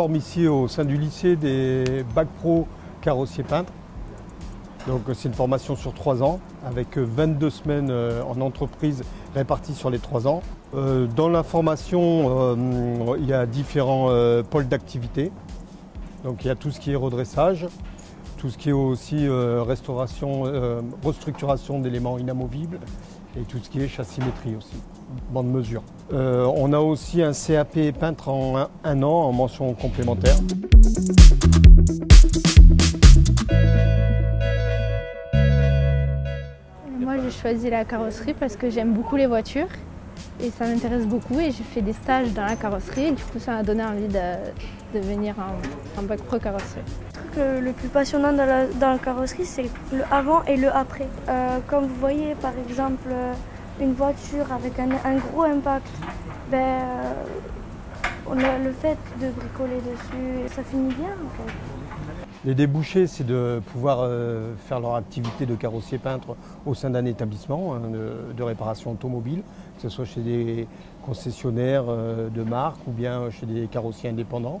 forme ici au sein du lycée des bacs pro carrossier peintre. Donc c'est une formation sur 3 ans avec 22 semaines en entreprise réparties sur les 3 ans. Dans la formation, il y a différents pôles d'activité. Donc il y a tout ce qui est redressage, tout ce qui est aussi restauration, restructuration d'éléments inamovibles et tout ce qui est chassimétrie aussi, bande mesure. On a aussi un CAP peintre en 1 an en mention complémentaire. Moi j'ai choisi la carrosserie parce que j'aime beaucoup les voitures et ça m'intéresse beaucoup et j'ai fait des stages dans la carrosserie et du coup ça m'a donné envie de devenir un bac pro carrosserie. Le truc le plus passionnant dans la carrosserie, c'est le avant et le après. Comme vous voyez par exemple une voiture avec un gros impact, on a le fait de bricoler dessus, ça finit bien en fait. Les débouchés, c'est de pouvoir faire leur activité de carrossier peintre au sein d'un établissement de réparation automobile, que ce soit chez des concessionnaires de marque ou bien chez des carrossiers indépendants.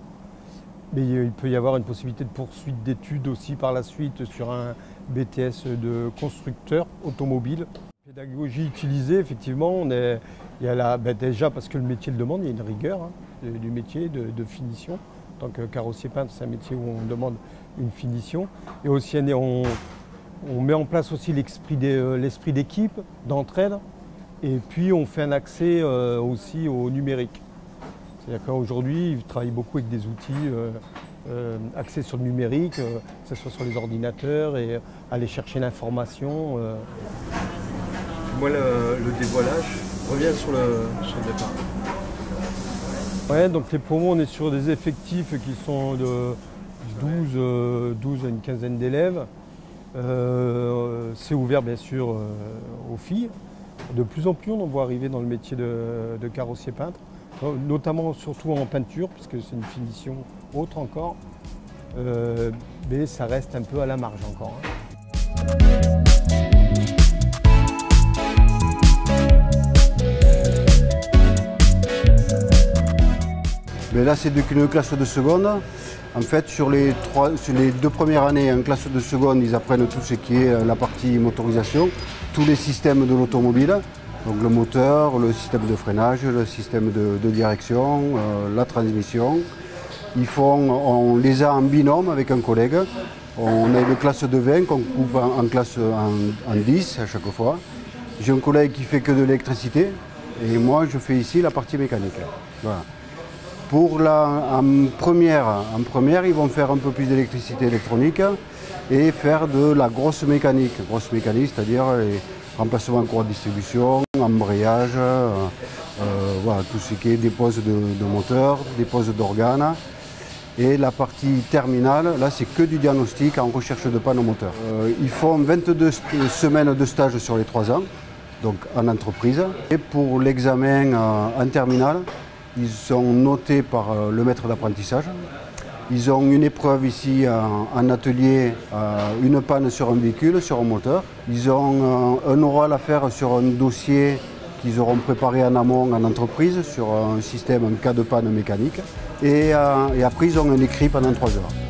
Mais il peut y avoir une possibilité de poursuite d'études aussi par la suite sur un BTS de constructeur automobile. La pédagogie utilisée, effectivement, il y a déjà parce que le métier le demande, il y a une rigueur du métier de finition. En tant que carrossier peintre, c'est un métier où on demande une finition. Et aussi, on met en place aussi l'esprit d'équipe, d'entraide. Et puis, on fait un accès aussi au numérique. C'est-à-dire qu'aujourd'hui, ils travaillent beaucoup avec des outils axés sur le numérique, que ce soit sur les ordinateurs et aller chercher l'information. Moi, le dévoilage revient sur le départ. Ouais, donc les promos, on est sur des effectifs qui sont de 12 à une quinzaine d'élèves. C'est ouvert bien sûr aux filles. De plus en plus, on en voit arriver dans le métier de carrossier peintre, notamment surtout en peinture, puisque c'est une finition autre encore. Mais ça reste un peu à la marge encore. Mais là, c'est qu'une classe de seconde. En fait, sur les 2 premières années en classe de seconde, ils apprennent tout ce qui est la partie motorisation, tous les systèmes de l'automobile, donc le moteur, le système de freinage, le système de direction, la transmission. On les a en binôme avec un collègue. On a une classe de 20 qu'on coupe en 10 à chaque fois. J'ai un collègue qui fait que de l'électricité et moi, je fais ici la partie mécanique. Voilà. En première, ils vont faire un peu plus d'électricité électronique et faire de la grosse mécanique. Grosse mécanique, c'est-à-dire les remplacements en courroie de distribution, embrayage, voilà, tout ce qui est dépose de moteur, dépose d'organes. Et la partie terminale, là, c'est que du diagnostic en recherche de panne au moteur. Ils font 22 semaines de stage sur les 3 ans, donc en entreprise. Et pour l'examen en terminale, ils sont notés par le maître d'apprentissage. Ils ont une épreuve ici en atelier, une panne sur un véhicule, sur un moteur. Ils ont un oral à faire sur un dossier qu'ils auront préparé en amont en entreprise, sur un système en cas de panne mécanique. Et après, ils ont un écrit pendant 3 heures.